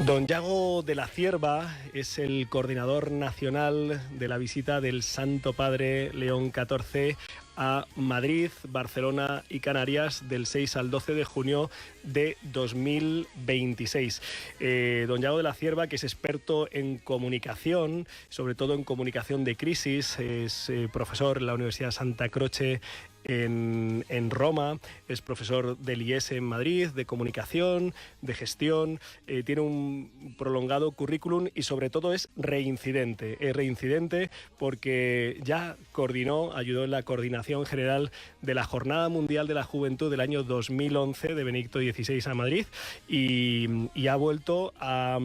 Don Yago de la Cierva es el coordinador nacional de la visita del Santo Padre León XIV a Madrid, Barcelona y Canarias del 6 al 12 de junio de 2026. Don Yago de la Cierva, que es experto en comunicación, sobre todo en comunicación de crisis, es profesor en la Universidad Santa Croce en Roma, es profesor del IES en Madrid, de comunicación, de gestión, tiene un prolongado currículum y sobre todo es reincidente. Es reincidente porque ya ayudó en la coordinación general de la Jornada Mundial de la Juventud del año 2011 de Benedicto XVI a Madrid y ha vuelto a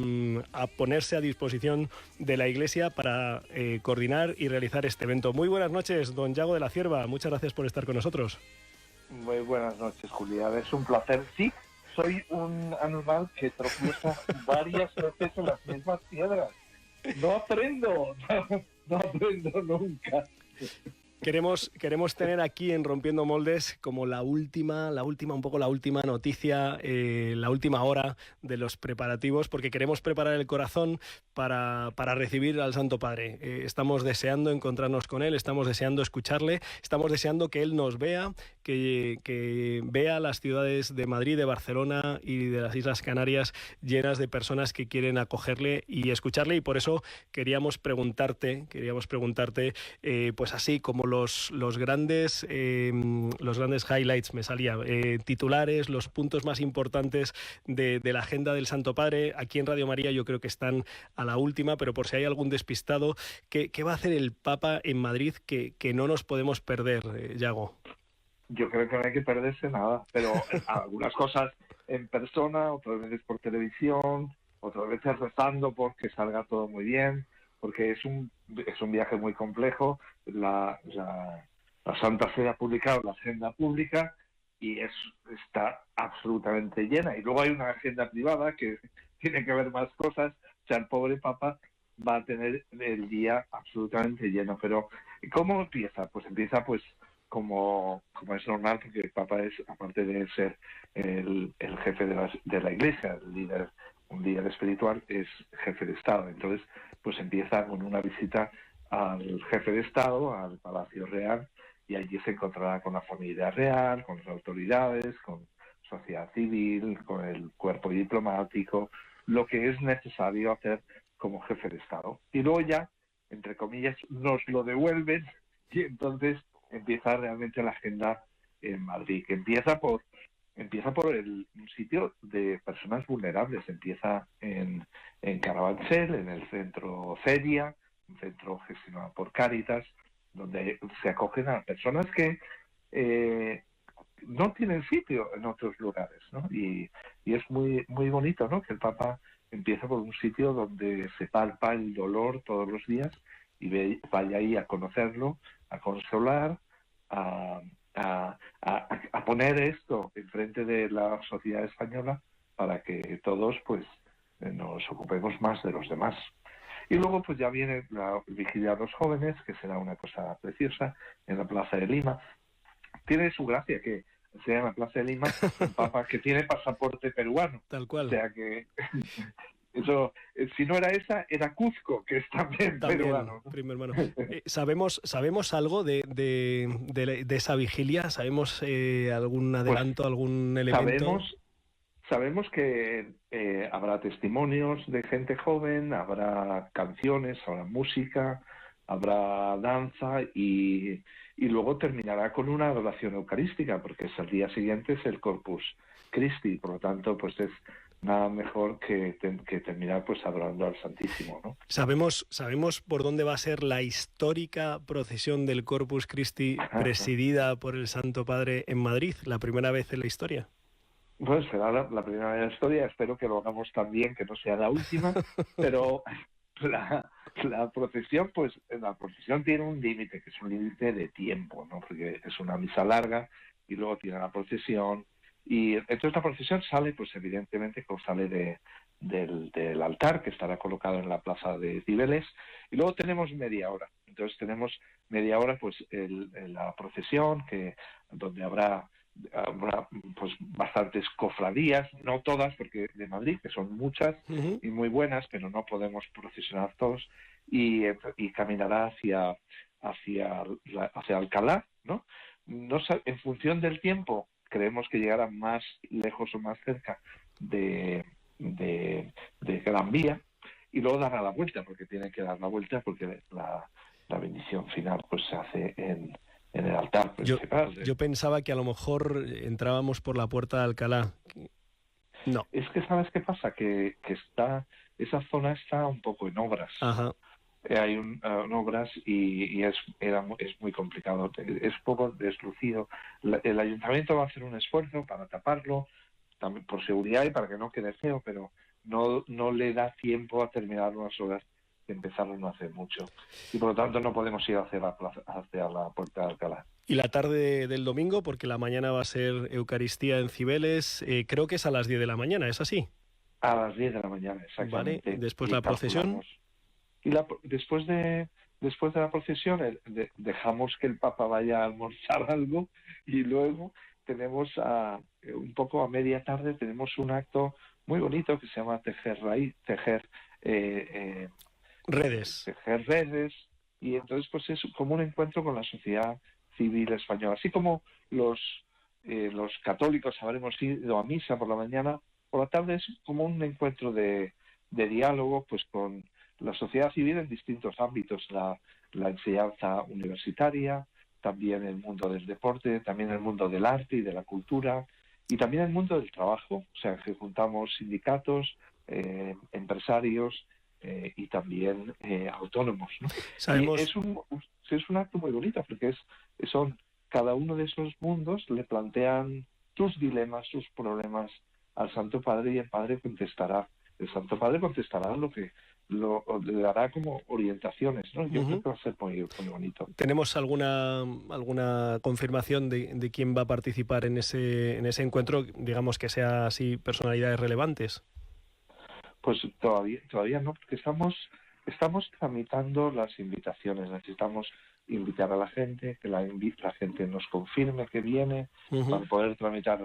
ponerse a disposición de la Iglesia para coordinar y realizar este evento. Muy buenas noches, don Yago de la Cierva. Muchas gracias por estar con nosotros. Muy buenas noches, Julián. Es un placer. Sí, soy un animal que tropieza varias veces en las mismas piedras. No aprendo nunca. Queremos tener aquí en Rompiendo Moldes como la última noticia, la última hora de los preparativos, porque queremos preparar el corazón para recibir al Santo Padre. Estamos deseando encontrarnos con Él, estamos deseando escucharle, estamos deseando que Él nos vea, que vea las ciudades de Madrid, de Barcelona y de las Islas Canarias llenas de personas que quieren acogerle y escucharle, y por eso queríamos preguntarte, pues así como los grandes highlights, titulares, los puntos más importantes de la agenda del Santo Padre. Aquí en Radio María yo creo que están a la última, pero por si hay algún despistado, ¿qué va a hacer el Papa en Madrid que no nos podemos perder, Yago? Yo creo que no hay que perderse nada, pero algunas cosas en persona, otras veces por televisión, otras veces rezando porque salga todo muy bien, porque es un viaje muy complejo. La Santa Sede ha publicado la agenda pública y está absolutamente llena. Y luego hay una agenda privada que tiene que ver más cosas. O sea, el pobre Papa va a tener el día absolutamente lleno. Pero ¿cómo empieza? Pues empieza como es normal, porque el Papa es, aparte de ser el jefe de la Iglesia, un líder espiritual, es jefe de Estado. Entonces, pues empieza con una visita al jefe de Estado, al Palacio Real, y allí se encontrará con la familia real, con las autoridades, con sociedad civil, con el cuerpo diplomático, lo que es necesario hacer como jefe de Estado. Y luego ya, entre comillas, nos lo devuelven y entonces empieza realmente la agenda en Madrid, que empieza por un sitio de personas vulnerables. Empieza en Carabanchel, en el centro Feria, un centro gestionado por Cáritas, donde se acogen a personas que no tienen sitio en otros lugares, ¿no? Y es muy, muy bonito, ¿no?, que el Papa empieza por un sitio donde se palpa el dolor todos los días y vaya ahí a conocerlo, a consolar, a poner esto enfrente de la sociedad española para que todos pues nos ocupemos más de los demás. Y luego pues ya viene la vigilia a los jóvenes, que será una cosa preciosa, en la Plaza de Lima. Tiene su gracia que sea en la Plaza de Lima un Papa que tiene pasaporte peruano. Tal cual. O sea que eso, si no era esa, era Cuzco, que es también peruano, ¿no? Primo hermano. ¿Sabemos algo de esa vigilia? ¿Sabemos algún adelanto, algún elemento? Sabemos que habrá testimonios de gente joven, habrá canciones, habrá música, habrá danza y luego terminará con una adoración eucarística, porque es el día siguiente, es el Corpus Christi. Por lo tanto, pues es nada mejor que terminar pues adorando al Santísimo, ¿no? ¿Sabemos por dónde va a ser la histórica procesión del Corpus Christi presidida por el Santo Padre en Madrid, la primera vez en la historia? Pues será la primera vez en la historia. Espero que lo hagamos también, que no sea la última, pero la procesión, pues la procesión tiene un límite, que es un límite de tiempo, ¿no? Porque es una misa larga y luego tiene la procesión. Y entonces la procesión sale, pues evidentemente, sale del altar, que estará colocado en la plaza de Cibeles, y luego tenemos media hora. Entonces tenemos media hora, pues la procesión, donde habrá pues bastantes cofradías, no todas, porque de Madrid, que son muchas Ujú. y muy buenas, pero no podemos procesionar todos, y caminará hacia Alcalá, ¿no? En función del tiempo, creemos que llegará más lejos o más cerca de, de Gran Vía, y luego dará la vuelta, porque tiene que dar la vuelta, porque la bendición final pues se hace en el altar Yo, principal. yo pensaba que a lo mejor entrábamos por la puerta de Alcalá. No. Es que sabes qué pasa, que esa zona está un poco en obras. Ajá. Hay obras y es muy complicado, es poco deslucido. El ayuntamiento va a hacer un esfuerzo para taparlo, también por seguridad y para que no quede feo, pero no le da tiempo a terminar unas obras que empezaron no hace mucho. Y por lo tanto no podemos ir hacia la Puerta de Alcalá. Y la tarde del domingo, porque la mañana va a ser Eucaristía en Cibeles, creo que es a las 10 de la mañana, ¿es así? A las 10 de la mañana, Vale. exactamente. Después Y la procesión. calculamos. Y después de la procesión dejamos que el Papa vaya a almorzar algo, y luego tenemos un poco a media tarde tenemos un acto muy bonito que se llama eh, Redes. tejer redes, y entonces pues es como un encuentro con la sociedad civil española. Así como los católicos habremos ido a misa por la mañana, por la tarde es como un encuentro de diálogo pues con la sociedad civil en distintos ámbitos, la enseñanza universitaria, también el mundo del deporte, también el mundo del arte y de la cultura, y también el mundo del trabajo, o sea, que juntamos sindicatos, empresarios, y también autónomos, ¿no? Y Sabemos. es un acto muy bonito, porque son cada uno de esos mundos le plantean sus dilemas, sus problemas al Santo Padre, y el Padre contestará. El Santo Padre contestará le dará como orientaciones, ¿no? Yo creo Ujú. que va a ser muy, muy bonito. ¿Tenemos alguna confirmación de quién va a participar en ese encuentro? Digamos que sea así personalidades relevantes. Pues todavía no, porque estamos tramitando las invitaciones. Necesitamos invitar a la gente, que la gente nos confirme que viene, Ujú, para poder tramitar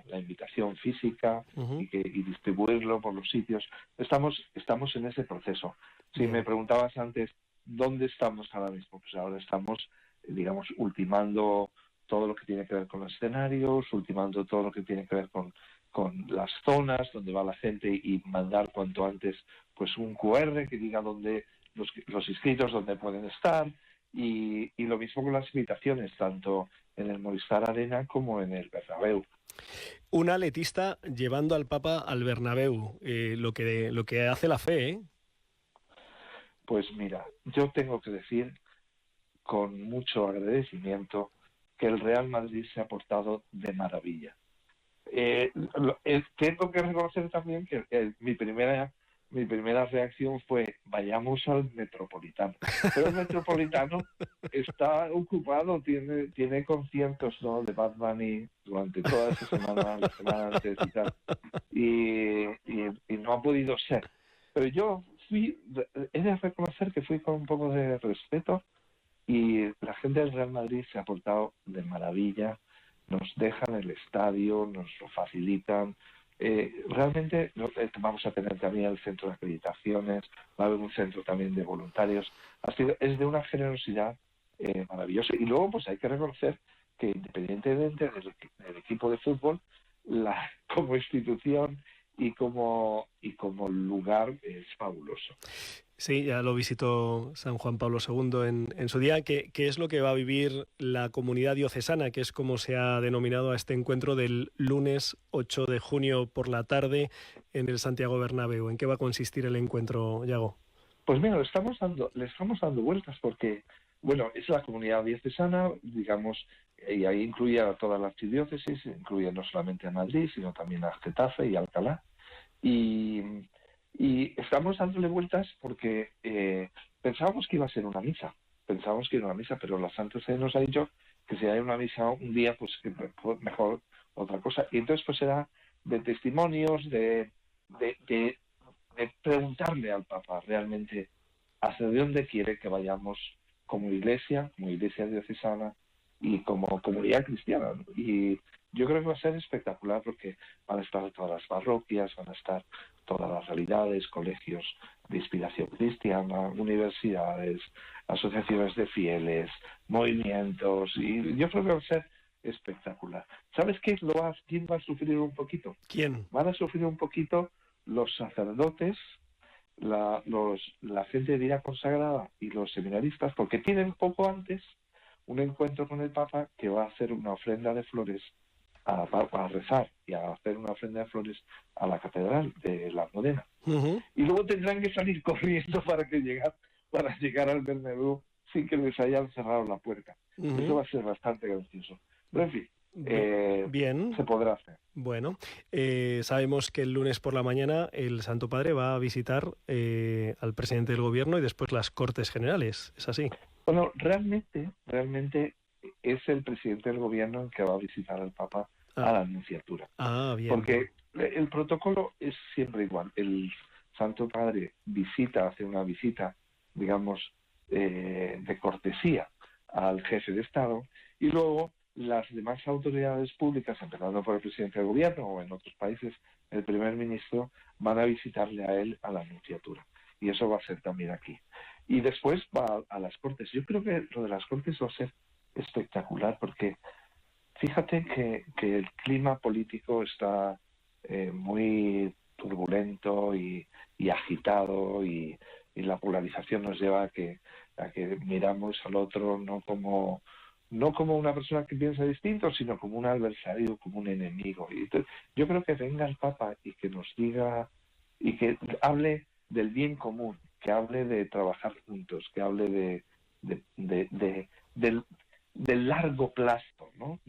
la invitación física ujú. y distribuirlo por los sitios. Estamos en ese proceso. Si me Bien. preguntabas antes dónde estamos ahora mismo, pues ahora estamos, digamos, ultimando todo lo que tiene que ver con los escenarios, ultimando todo lo que tiene que ver con las zonas donde va la gente, y mandar cuanto antes pues un QR que diga dónde los inscritos dónde pueden estar, y lo mismo con las invitaciones, tanto en el Movistar Arena como en el Bernabéu. Un aletista llevando al Papa al Bernabéu, lo que hace la fe, ¿eh? Pues mira, yo tengo que decir con mucho agradecimiento que el Real Madrid se ha portado de maravilla. Tengo que reconocer también que mi primera reacción fue: vayamos al Metropolitano. Pero el Metropolitano está ocupado, tiene conciertos, ¿no?, de Bad Bunny durante toda esa semana, la semana antes y tal, y no ha podido ser. Pero yo he de reconocer que fui con un poco de respeto, y la gente del Real Madrid se ha portado de maravilla, nos dejan el estadio, nos lo facilitan. Realmente vamos a tener también el centro de acreditaciones, va a haber un centro también de voluntarios. Es de una generosidad maravillosa. Y luego pues hay que reconocer que, independientemente del equipo de fútbol, como institución y como lugar es fabuloso. Sí, ya lo visitó San Juan Pablo II en su día. ¿Qué es lo que va a vivir la comunidad diocesana, que es como se ha denominado a este encuentro del lunes 8 de junio por la tarde en el Santiago Bernabéu? ¿En qué va a consistir el encuentro, Yago? Pues mira, le estamos dando vueltas, porque, bueno, es la comunidad diocesana, digamos, y ahí incluye a todas las archidiócesis, incluye no solamente a Madrid, sino también a Getafe y Alcalá. Y, y estamos dándole vueltas porque pensábamos que iba a ser una misa, pero la Santa Sede nos ha dicho que si hay una misa un día, pues que mejor otra cosa. Y entonces pues será de testimonios, de preguntarle al Papa realmente hacia dónde quiere que vayamos como iglesia diocesana y como comunidad cristiana, ¿no? yo creo que va a ser espectacular porque van a estar todas las parroquias, van a estar todas las realidades, colegios de inspiración cristiana, universidades, asociaciones de fieles, movimientos, y yo creo que va a ser espectacular. ¿Sabes quién va a sufrir un poquito? ¿Quién? Van a sufrir un poquito los sacerdotes, la gente de vida consagrada y los seminaristas, porque tienen poco antes un encuentro con el Papa que va a hacer una ofrenda de flores a rezar y a hacer una ofrenda de flores a la catedral de la Almudena. Uh-huh. Y luego tendrán que salir corriendo para llegar al Bernabéu sin que les hayan cerrado la puerta. Uh-huh. Eso va a ser bastante gracioso. Pero en fin, bien. se podrá hacer. Bueno, sabemos que el lunes por la mañana el Santo Padre va a visitar al presidente del Gobierno y después las Cortes Generales. ¿Es así? Bueno, realmente es el presidente del Gobierno el que va a visitar al Papa a la Nunciatura. Bien. Porque el protocolo es siempre igual. El Santo Padre hace una visita, digamos, de cortesía al jefe de Estado, y luego las demás autoridades públicas, empezando por el presidente del Gobierno o en otros países, el primer ministro, van a visitarle a él a la Nunciatura. Y eso va a ser también aquí. Y después va a las Cortes. Yo creo que lo de las Cortes va a ser espectacular porque fíjate que el clima político está muy turbulento y agitado, y la polarización nos lleva a que miramos al otro no como una persona que piensa distinto, sino como un adversario, como un enemigo. Y entonces, yo creo que venga el Papa y que nos diga y que hable del bien común, que hable de trabajar juntos, que hable del largo plazo, no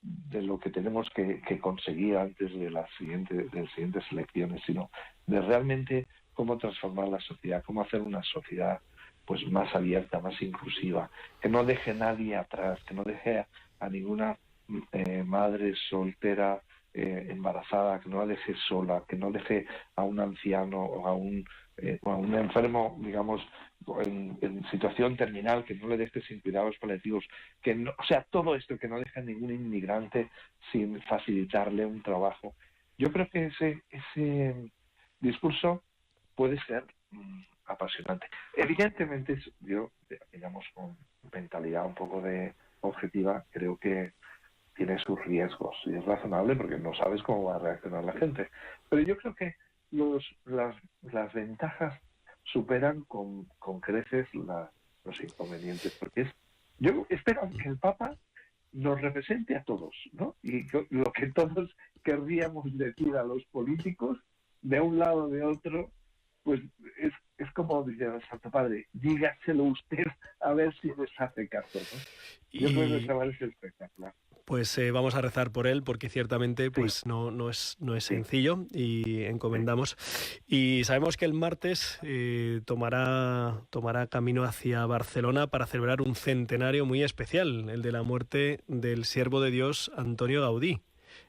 de lo que tenemos que conseguir antes de las siguientes elecciones, sino de realmente cómo transformar la sociedad, cómo hacer una sociedad pues más abierta, más inclusiva, que no deje nadie atrás, que no deje a ninguna madre soltera embarazada, que no la deje sola, que no deje a un anciano o a un enfermo, digamos, en situación terminal, que no le deje sin cuidados paliativos, o sea, todo esto, que no deje a ningún inmigrante sin facilitarle un trabajo. Yo creo que ese discurso puede ser apasionante. Evidentemente, yo, digamos, con mentalidad un poco de objetiva, creo que tiene sus riesgos, y es razonable porque no sabes cómo va a reaccionar la gente. Pero yo creo que las ventajas superan con creces los inconvenientes, porque yo espero que el Papa nos represente a todos, ¿no? Y lo que todos querríamos decir a los políticos, de un lado o de otro, pues es como dice el Santo Padre, dígaselo usted a ver si les hace caso, ¿no? Yo creo que esa va a ser espectacular. Pues vamos a rezar por él, porque ciertamente pues sí. no es sencillo, y encomendamos. Sí. Y sabemos que el martes tomará camino hacia Barcelona para celebrar un centenario muy especial, el de la muerte del siervo de Dios Antonio Gaudí.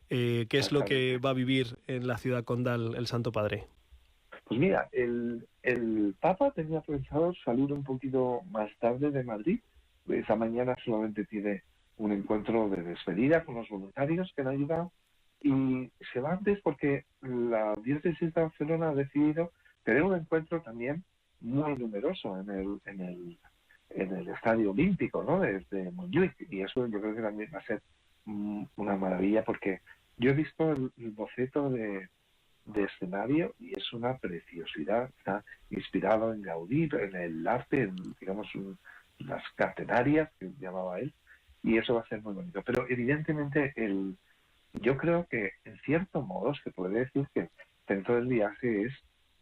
¿Qué es lo que va a vivir en la ciudad condal el Santo Padre? Pues mira, el Papa tenía pensado salir un poquito más tarde de Madrid. Esa mañana solamente tiene un encuentro de despedida con los voluntarios que le han ayudado, y se va antes porque la diócesis de Barcelona ha decidido tener un encuentro también muy numeroso en el Estadio Olímpico, ¿no?, de Montjuic, y eso yo creo que también va a ser una maravilla, porque yo he visto el boceto de escenario y es una preciosidad. Está inspirado en Gaudí, en el arte, digamos, las catenarias que llamaba él, y eso va a ser muy bonito. Pero evidentemente yo creo que en cierto modo se puede decir que el centro del viaje es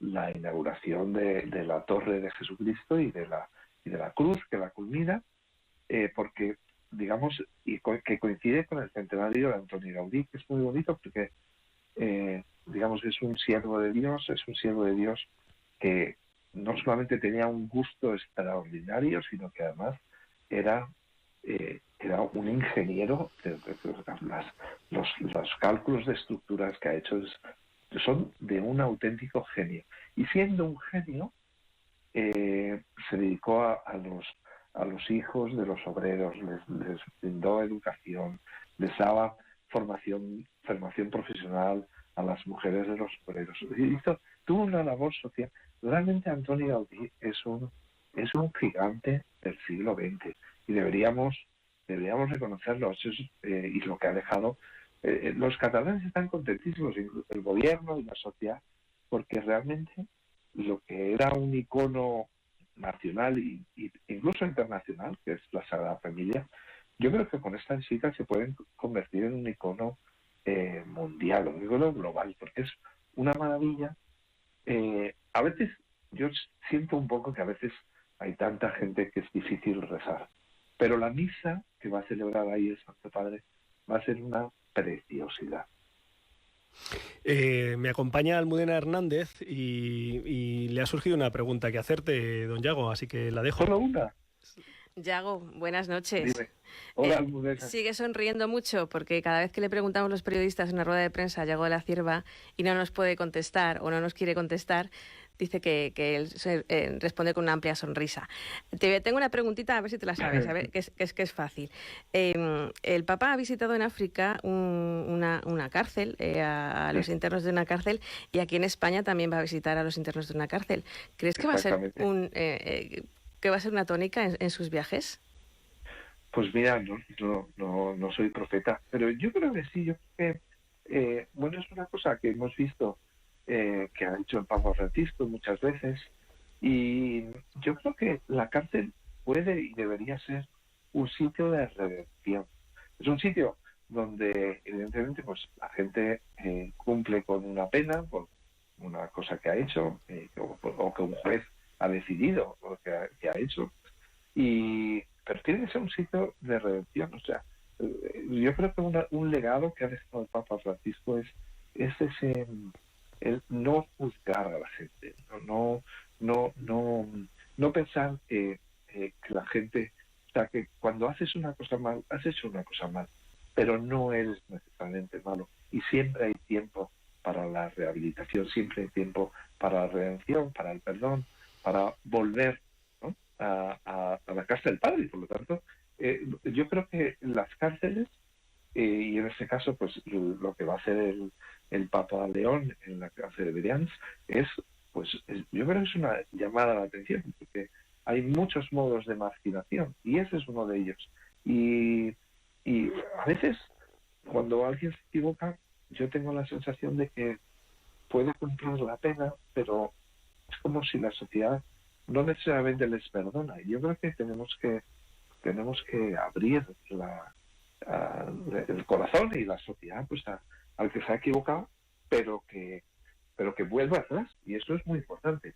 la inauguración de la Torre de Jesucristo y de la cruz que la culmina, porque digamos, que coincide con el centenario de Antoni Gaudí, que es muy bonito porque digamos, es un siervo de Dios que no solamente tenía un gusto extraordinario, sino que además era un ingeniero. Los cálculos de estructuras que ha hecho son de un auténtico genio. Y siendo un genio, se dedicó a los hijos de los obreros, les brindó educación, les daba formación profesional a las mujeres de los obreros. Tuvo una labor social. Realmente Antoni Gaudí es un gigante del siglo XX y deberíamos reconocerlo. Y lo que ha dejado. Los catalanes están contentísimos, incluso el gobierno y la sociedad, porque realmente lo que era un icono nacional e incluso internacional, que es la Sagrada Familia, yo creo que con esta visita se pueden convertir en un icono mundial, un icono global, porque es una maravilla. A veces yo siento un poco que a veces hay tanta gente que es difícil rezar, pero la misa que va a celebrar ahí el Santo Padre va a ser una preciosidad. Me acompaña Almudena Hernández y le ha surgido una pregunta que hacerte, don Yago, así que la dejo. ¿Solo una? Yago, buenas noches. Dime. Hola, Almudena. Sigue sonriendo mucho porque cada vez que le preguntamos a los periodistas en una rueda de prensa a Yago de la Cierva y no nos puede contestar o no nos quiere contestar, dice que él responde con una amplia sonrisa. Tengo una preguntita, a ver si te la sabes, a ver, que es fácil. El Papa ha visitado en África una cárcel, a los internos de una cárcel, y aquí en España también va a visitar a los internos de una cárcel. ¿Crees que va a ser una tónica en sus viajes? Pues mira, no soy profeta, pero yo creo que sí. Yo creo que, es una cosa que hemos visto que ha hecho el Papa Francisco muchas veces, y yo creo que la cárcel puede y debería ser un sitio de redención. Es un sitio donde evidentemente pues la gente cumple con una pena por una cosa que ha hecho o que un juez ha decidido o que ha hecho, pero tiene que ser un sitio de redención. O sea, yo creo que un legado que ha dejado el Papa Francisco es ese el no juzgar a la gente, no pensar que la gente, o sea, que cuando haces una cosa mal, has hecho una cosa mal, pero no eres necesariamente malo, y siempre hay tiempo para la rehabilitación, siempre hay tiempo para la redención, para el perdón, para volver, ¿no?, a la casa del Padre. Y por lo tanto, yo creo que las cárceles, y en este caso pues lo que va a hacer el Papa León en la cárcel de Brians yo creo que es una llamada a la atención, porque hay muchos modos de marginación y ese es uno de ellos. Y a veces cuando alguien se equivoca, yo tengo la sensación de que puede cumplir la pena, pero es como si la sociedad no necesariamente les perdona. Y yo creo que tenemos que abrir el corazón y la sociedad pues al que se ha equivocado, pero que vuelva atrás, y eso es muy importante.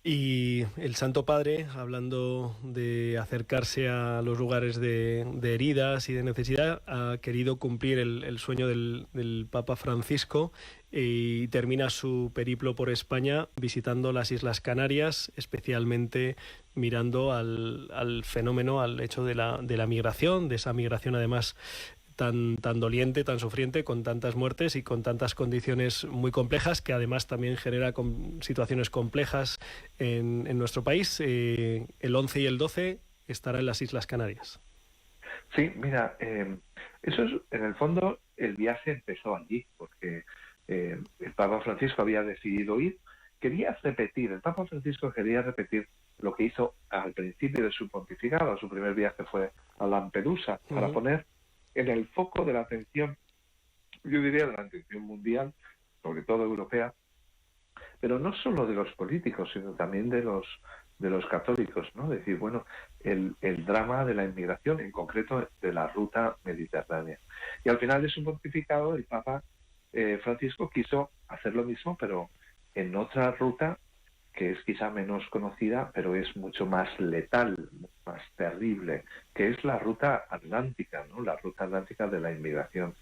Y el Santo Padre, hablando de acercarse a los lugares de heridas y de necesidad, ha querido cumplir el sueño del Papa Francisco y termina su periplo por España visitando las Islas Canarias, especialmente mirando al fenómeno, al hecho de la migración, de esa migración además tan doliente, tan sufriente, con tantas muertes y con tantas condiciones muy complejas, que además también genera situaciones complejas en nuestro país. El 11 y el 12 estará en las Islas Canarias. Sí, mira, eso es, en el fondo, el viaje empezó allí, porque el Papa Francisco había decidido ir. El Papa Francisco quería repetir lo que hizo al principio de su pontificado. Su primer viaje fue a Lampedusa, para poner en el foco de la atención, yo diría de la atención mundial, sobre todo europea, pero no solo de los políticos, sino también de los católicos, ¿no? Decir, bueno, el drama de la inmigración, en concreto de la ruta mediterránea. Y al final de su pontificado, el Papa Francisco quiso hacer lo mismo, pero en otra ruta que es quizá menos conocida, pero es mucho más letal, más terrible, que es la ruta atlántica, ¿no? La ruta atlántica de la inmigración,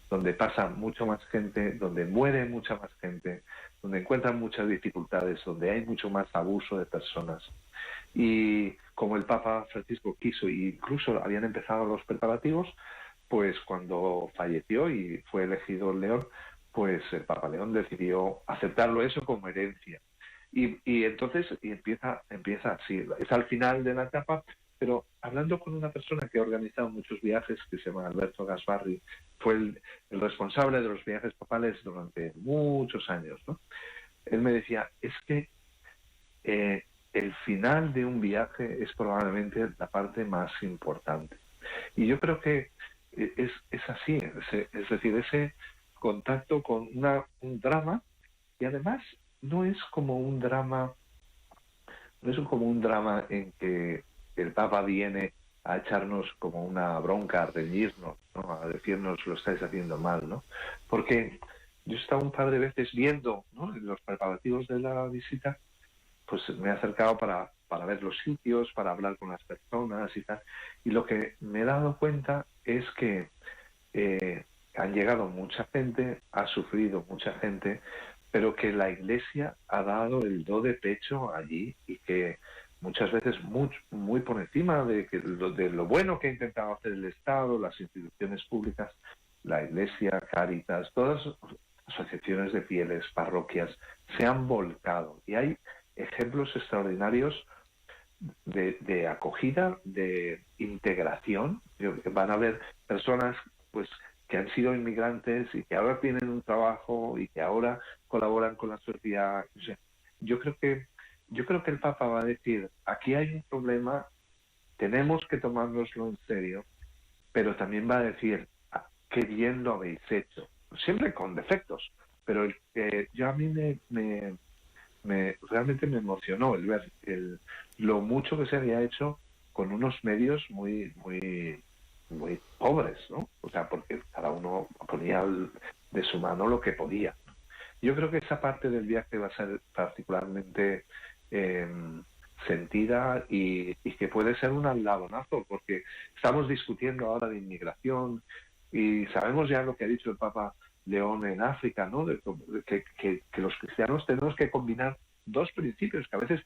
donde pasa mucho más gente, donde muere mucha más gente, donde encuentran muchas dificultades, donde hay mucho más abuso de personas. Y como el Papa Francisco quiso, e incluso habían empezado los preparativos, pues cuando falleció y fue elegido León, pues el Papa León decidió aceptarlo eso como herencia. Y entonces empieza así, es al final de la etapa, pero hablando con una persona que ha organizado muchos viajes, que se llama Alberto Gasbarri, fue el responsable de los viajes papales durante muchos años, ¿no? Él me decía, es que el final de un viaje es probablemente la parte más importante. Y yo creo que es así, es decir, ese contacto con un drama, y además no es como un drama, no es como un drama en que el Papa viene a echarnos como una bronca, a reñirnos, ¿no? A decirnos lo estáis haciendo mal, ¿no? Porque yo he estado un par de veces viendo, ¿no?, en los preparativos de la visita, pues me he acercado para ver los sitios, para hablar con las personas y tal. Y lo que me he dado cuenta es que han llegado mucha gente, ha sufrido mucha gente, pero que la Iglesia ha dado el do de pecho allí y que muchas veces muy por encima de lo bueno que ha intentado hacer el Estado, las instituciones públicas, la Iglesia, Cáritas, todas las asociaciones de fieles, parroquias, se han volcado. Y hay ejemplos extraordinarios de acogida, de integración. Van a haber personas pues que han sido inmigrantes y que ahora tienen un trabajo y que ahora colaboran con la sociedad. O sea, yo creo que el Papa va a decir, aquí hay un problema, tenemos que tomárnoslo en serio, pero también va a decir, qué bien lo habéis hecho, siempre con defectos, pero yo a mí realmente me emocionó el ver lo mucho que se había hecho con unos medios muy pobres, ¿no? O sea, porque cada uno ponía de su mano lo que podía. Yo creo que esa parte del viaje va a ser particularmente sentida y que puede ser un aldabonazo, porque estamos discutiendo ahora de inmigración y sabemos ya lo que ha dicho el Papa León en África, ¿no? Que los cristianos tenemos que combinar dos principios que a veces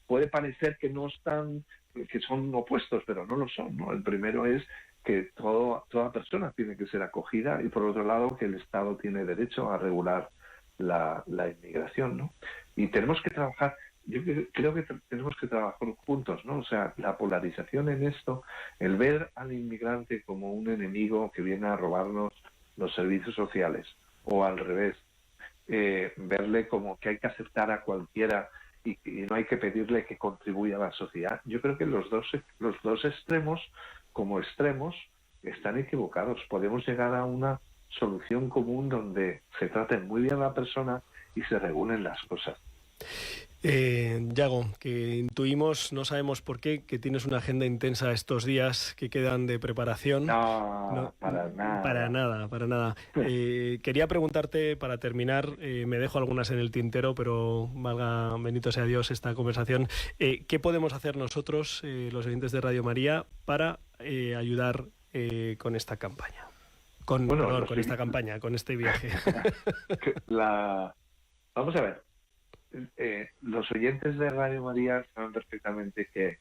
puede parecer que no están, que son opuestos, pero no lo son, ¿no? El primero es que toda persona tiene que ser acogida y por otro lado que el Estado tiene derecho a regular la inmigración, ¿no? Y tenemos que trabajar, yo creo que tenemos que trabajar juntos, ¿no? O sea, la polarización en esto, el ver al inmigrante como un enemigo que viene a robarnos los servicios sociales, o al revés, verle como que hay que aceptar a cualquiera y no hay que pedirle que contribuya a la sociedad. Yo creo que los dos extremos, como extremos, están equivocados. Podemos llegar a una solución común donde se traten muy bien a la persona y se regulen las cosas. Yago, que intuimos, no sabemos por qué, que tienes una agenda intensa estos días que quedan de preparación. No, para nada. Para nada. Quería preguntarte, para terminar, me dejo algunas en el tintero, pero valga bendito sea Dios esta conversación. ¿Qué podemos hacer nosotros, los oyentes de Radio María, para ayudar con esta campaña? Con esta campaña, con este viaje. Vamos a ver. Los oyentes de Radio María saben perfectamente que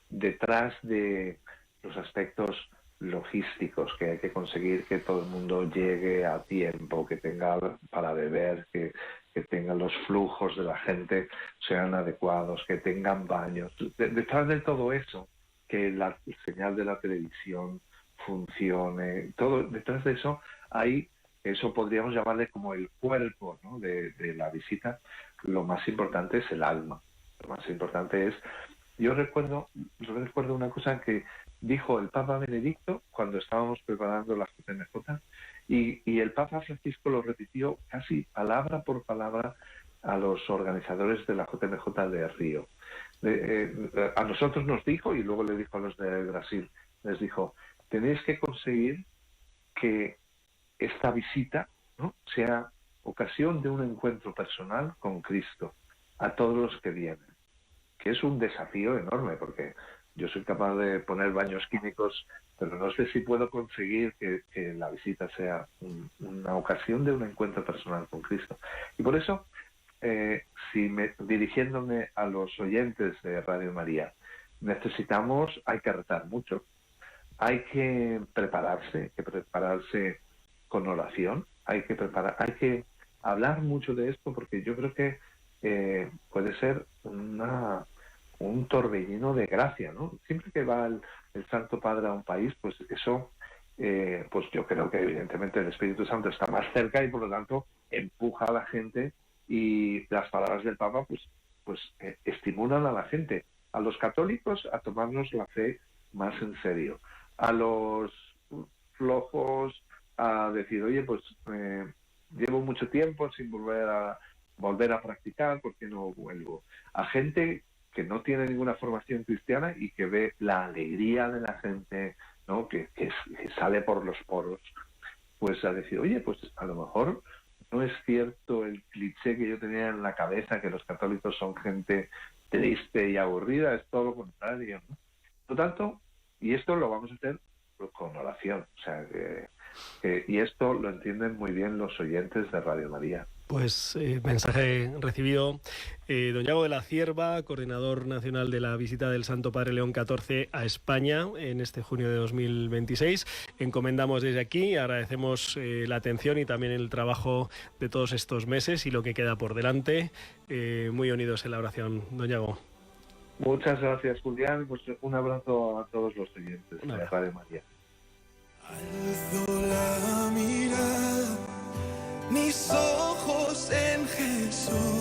detrás de los aspectos logísticos, que hay que conseguir que todo el mundo llegue a tiempo, que tenga para beber, que tengan los flujos de la gente sean adecuados, que tengan baños. Detrás de todo eso, que el señal de la televisión funcione, todo detrás de eso hay, eso podríamos llamarle como el cuerpo, ¿no?, de la visita. Lo más importante es el alma. Lo más importante es... Yo recuerdo una cosa que dijo el Papa Benedicto cuando estábamos preparando la JMJ y el Papa Francisco lo repitió casi palabra por palabra a los organizadores de la JMJ de Río. A nosotros nos dijo, y luego le dijo a los de Brasil, les dijo, tenéis que conseguir que esta visita, ¿no?, sea ocasión de un encuentro personal con Cristo a todos los que vienen, que es un desafío enorme, porque yo soy capaz de poner baños químicos, pero no sé si puedo conseguir que la visita sea una ocasión de un encuentro personal con Cristo. Y por eso, dirigiéndome a los oyentes de Radio María, hay que rezar mucho, hay que prepararse con oración, hay que hablar mucho de esto, porque yo creo que puede ser un un torbellino de gracia, ¿no? Siempre que va el Santo Padre a un país, pues eso, pues yo creo que evidentemente el Espíritu Santo está más cerca y por lo tanto empuja a la gente, y las palabras del Papa pues estimulan a la gente, a los católicos, a tomarnos la fe más en serio, a los flojos a decir, oye, pues llevo mucho tiempo sin volver a practicar, ¿por qué no vuelvo? A gente que no tiene ninguna formación cristiana y que ve la alegría de la gente, ¿no? que sale por los poros, pues a decir, oye, pues a lo mejor no es cierto el cliché que yo tenía en la cabeza, que los católicos son gente triste y aburrida, es todo lo contrario, ¿no? Por lo tanto, y esto lo vamos a hacer con oración, o sea, y esto lo entienden muy bien los oyentes de Radio María. Pues mensaje recibido. Don Yago de la Cierva, coordinador nacional de la visita del Santo Padre León XIV a España en este junio de 2026. Encomendamos desde aquí, agradecemos la atención y también el trabajo de todos estos meses y lo que queda por delante. Muy unidos en la oración, don Yago. Muchas gracias, Julián. Pues un abrazo a todos los oyentes de Radio María. Alzo la mirada, mis ojos en Jesús.